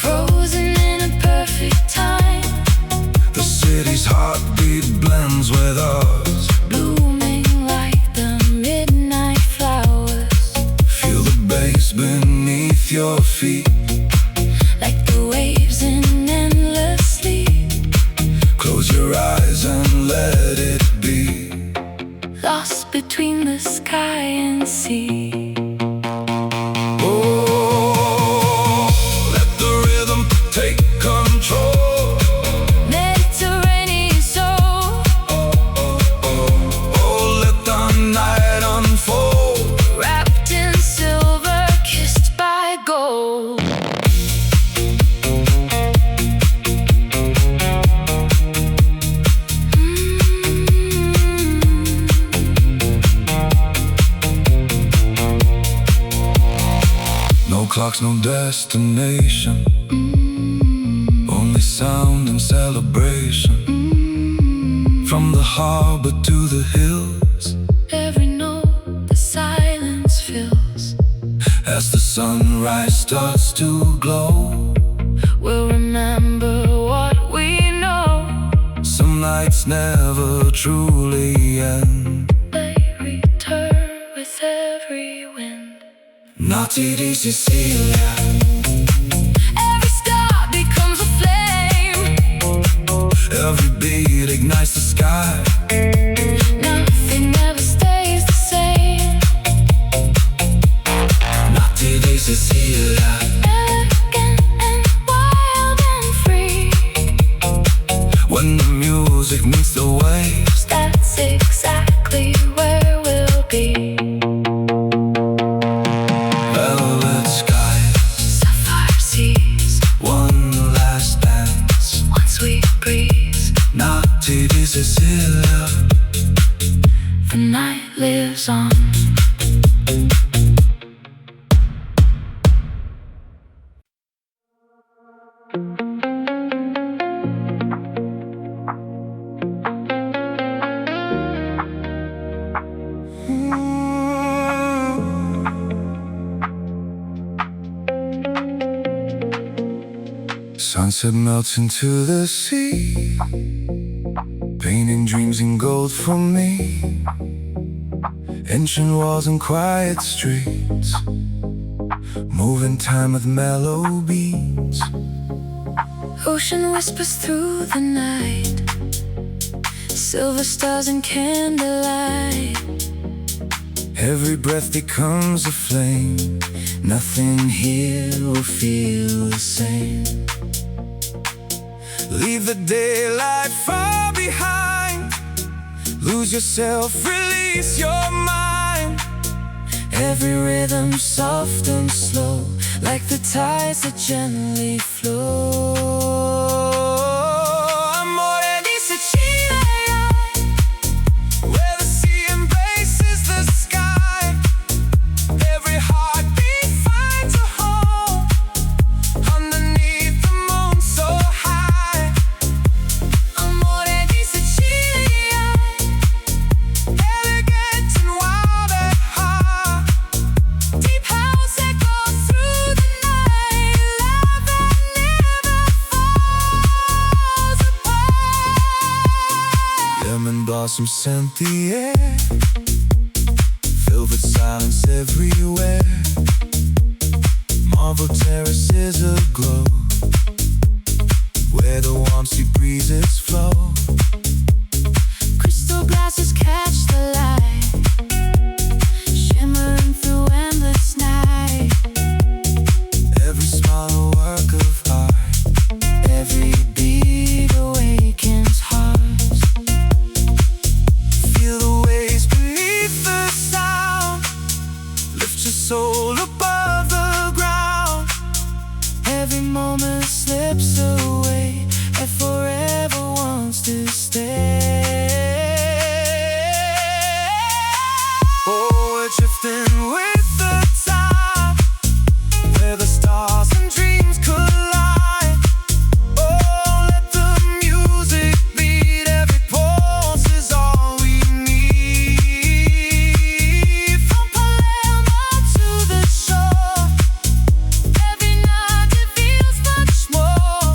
Frozen in a perfect time. The city's heartbeat blends with ours. Blooming like the midnight flowers. Feel the bass beneath your feet. Like the waves in endless sleep. Close your eyes and let it be. Lost between the sky and sea. Oh, let the rhythm take control. Mediterranean soul. Oh, let the night unfold. Wrapped in silver, kissed by gold. No clocks, no destination. Only sound and celebration. From the harbor to the hills. Every note the silence fills. As the sunrise starts to glow. We'll remember what we know. Some nights never truly end. They return with every wind. Notti di Sicilia. Every star becomes a flame. Every beat ignites the sky. Nothing ever stays the same. Notti di Sicilia. Elegant and wild. When the music meets the waves, that's exactly where we'll be. velvet skies, Sapphire seas, one last dance, one sweet breeze. Notti di Sicilia. The night lives on. Sunset melts into the sea, painting dreams in gold for me. Ancient walls and quiet streets, moving time with mellow beats. Ocean whispers through the night, silver stars and candlelight. Every breath becomes a flame, nothing here will feel the same. Leave the daylight far behind, lose yourself, release your mind. Every rhythm soft and slow, like the tides that gently flow. Amore di Sicilia, where the sea embraces the sky. Every heartbeat finds a home underneath the moon so high. Amore di Sicilia, Elegant and wild at heart, deep house echoes through the night. Love that never falls apart. lemon blossoms scent the air, velvet silence everywhere. Marble terraces aglow, where the warm sea breezes flow. Crystal glasses catch the light, shimmering through endless night. Every smile a work of art, Every beat awakens hearts. feel the waves beneath the sound, lift your soul above the ground. Every moment slips away and forever wants to stay. Oh, we're drifting with the tide, where the stars and dreams collide. Oh, let the music beat, every pulse is all we need. From Palermo to the shore, every night reveals much more.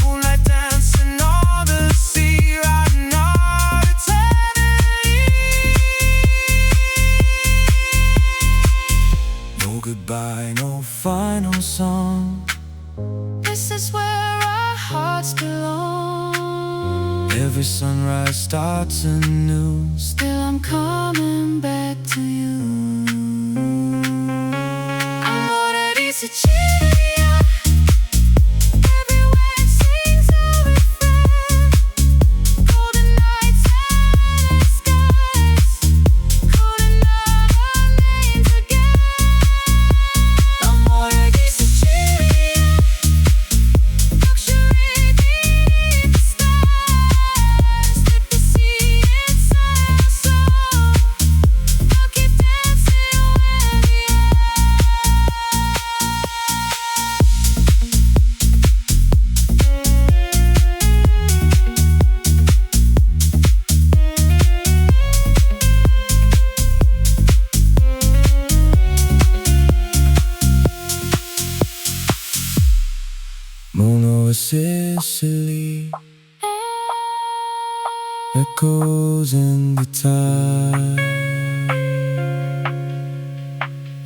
Moonlight dancing on the sea, riding our eternity. No goodbye, no final song. This is where our hearts belong. Every sunrise starts anew. Still I'm coming back to you. Amore di Sicilia, every wave sings a refrain. Golden nights and skies, calling out our names again. Amore di Sicilia, luxury beneath the stars. Let the sea inside our soul, I'll keep dancing where we are. Moon over Sicily, echoes in the tide.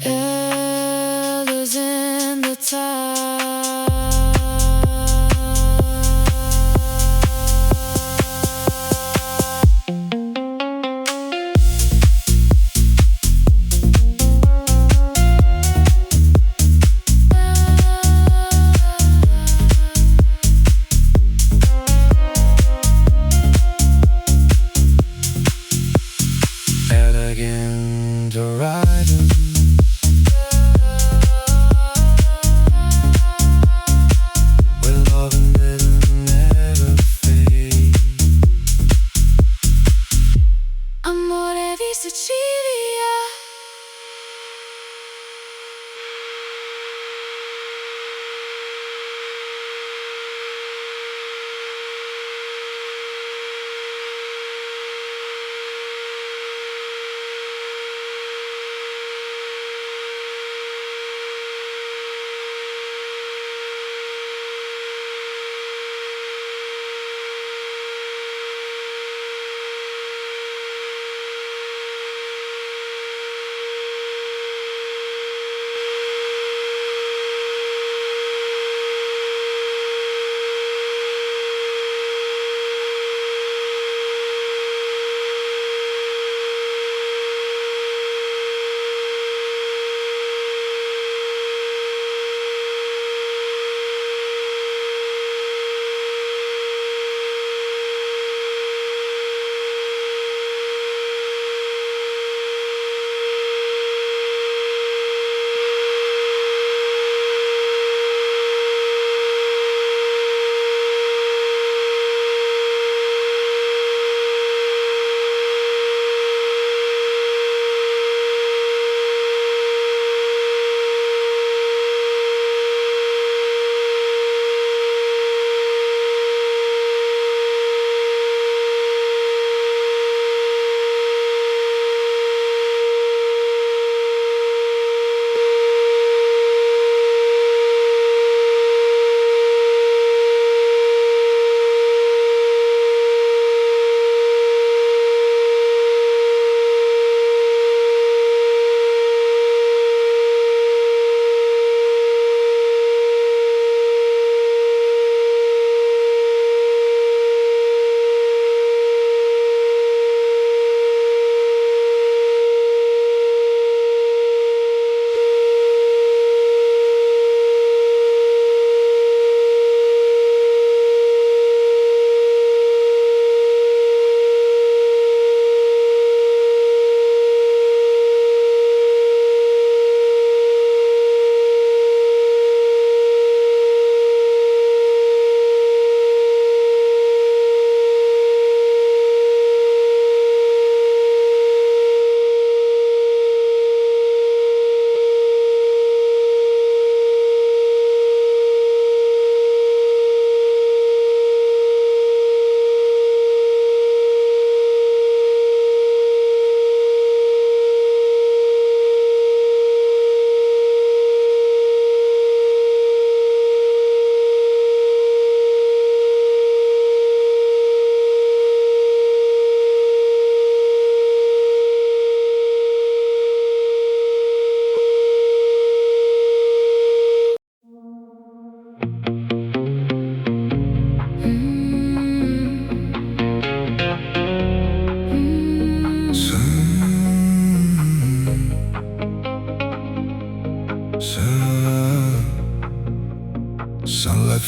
Elders in the tide.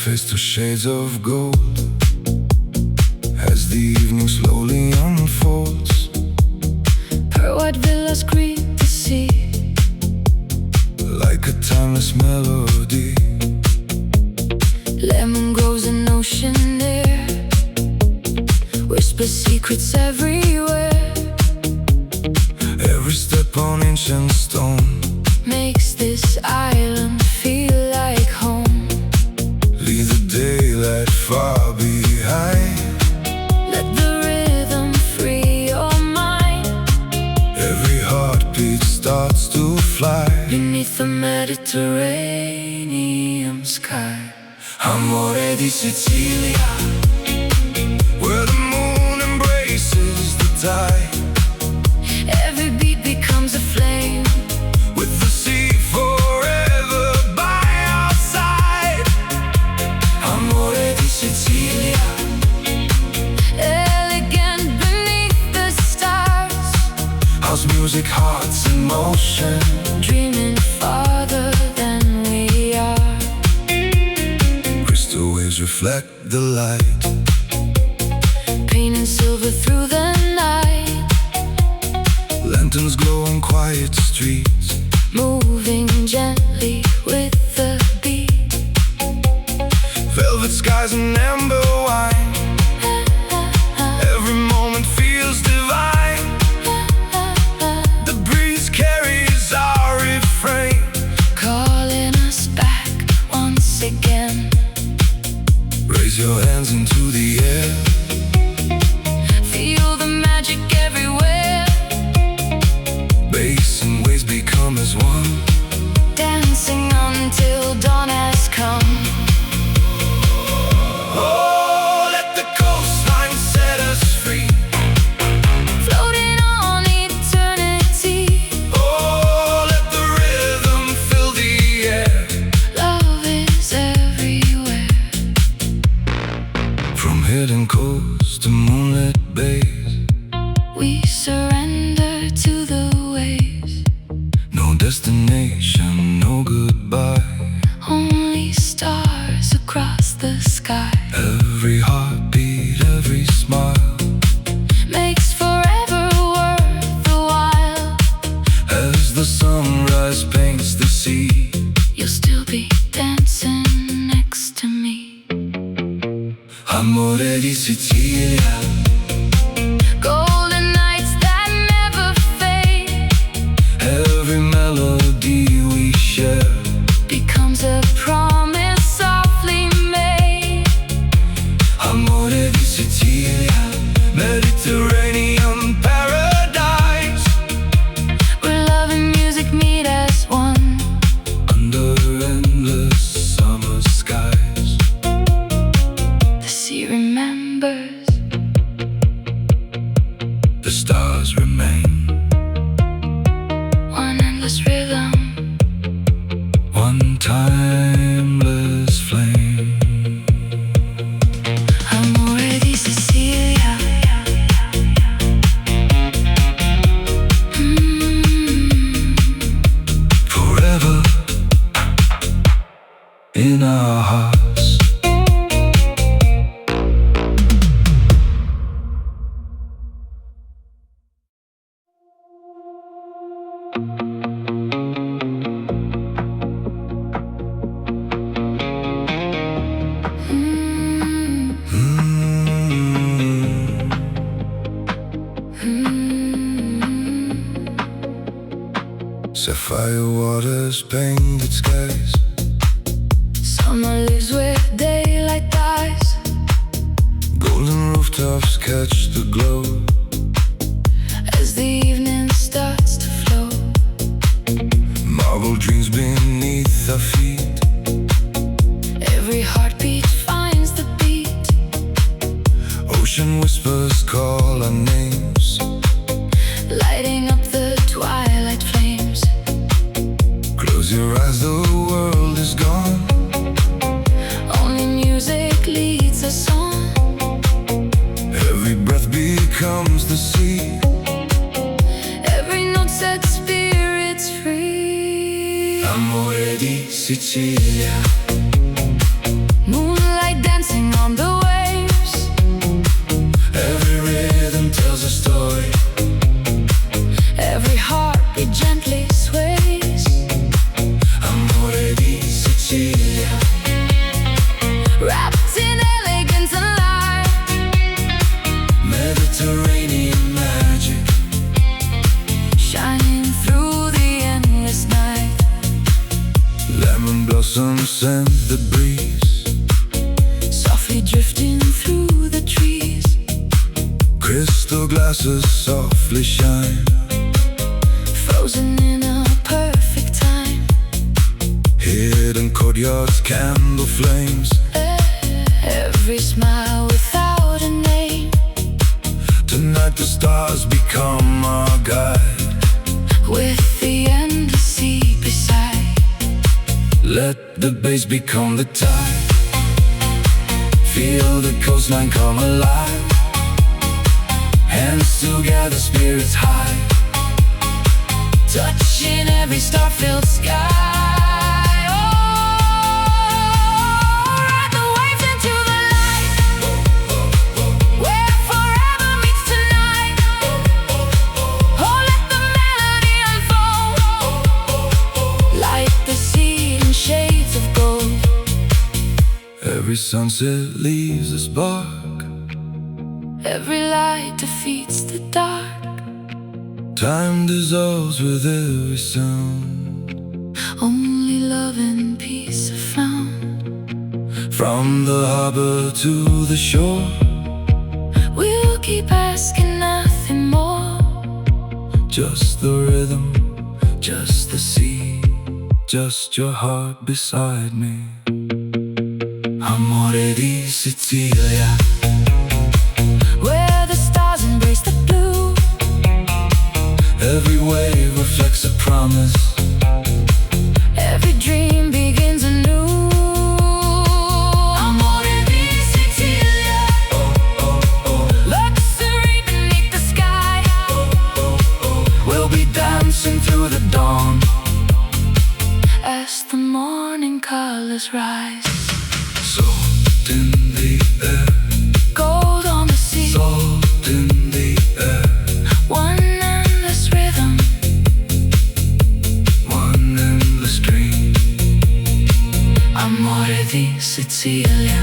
face to shades of gold as the evening slowly unfolds. Her white villas greet the sea like a timeless melody. Lemon grows in ocean air, whisper secrets everywhere. Every step on ancient stone makes this island feel like home. leave the daylight far behind. Let the rhythm free your mind. Every heartbeat starts to fly Beneath the Mediterranean sky. Amore di Sicilia, where the moon embraces the tide. Every beat becomes a flame, With the sea forever by our side. Amore di Sicilia, elegant beneath the stars. house music, hearts in motion, Dreaming farther than we are. crystal waves reflect the light. Painting silver through the night. Lanterns glow on quiet streets, Moving gently with the beat. velvet skies and amber wine. Every moment feels divine. The breeze carries our refrain, Calling us back once again. raise your hands into the air. Feel the magic everywhere. Bass and waves become as one. Dancing until dawn has come. Oh, let the coastline set us free. Floating on eternity. Oh, let the rhythm fill the air. Love is everywhere. From hidden coasts to moonlit bays, We surrender to the waves. no destination, no goodbye. Only stars across the sky. Every heartbeat, every smile, Makes forever worth the while. as the sunrise paints the sea. You'll still be dancing next to me. Amore di Sicilia, Golden nights that never fade. every melody we share. Becomes a promise softly made. Amore di Sicilia, Mediterranean paradise. Where love and music meet as one. Under endless summer skies, The sea remembers. the stars remain. One endless rhythm. One timeless flame. Amore di Sicilia. Forever in our hearts. Sapphire waters, painted skies. Summer lives where daylight dies. Golden rooftops catch the glow. As the evening starts to flow. Marble dreams beneath our feet. Every heartbeat finds the beat. Ocean whispers call our names, Lighting up the twilight flames. close your eyes, the world is gone. Only music leads us on. Every breath becomes the sea. Every note sets spirits free. Amore di Sicilia, Moonlit Crystal glasses softly shine, frozen in a perfect time. hidden courtyards, candle flames, Every smile without a name. tonight the stars become our guide. With the endless sea beside, Let the bass become the tide. Feel the coastline come alive. Hands together, spirits high, touching every star-filled sky. Oh, ride the waves into the light, where forever meets tonight. Oh, let the melody unfold, like the sea in shades of gold. Every sunset leaves a spark. Every light defeats the dark. Time dissolves with every sound. Only love and peace are found. From the harbor to the shore, We'll keep asking nothing more. just the rhythm, just the sea, just your heart beside me. Amore di Sicilia, Where the stars embrace the blue. every wave reflects a promise. Every dream begins anew. Amore di Sicilia, luxury beneath the sky. We'll be dancing through the dawn. As the morning colors rise, Salt in the air, gold on the sea. salt in the air, One endless rhythm, one endless dream. amore di Sicilia.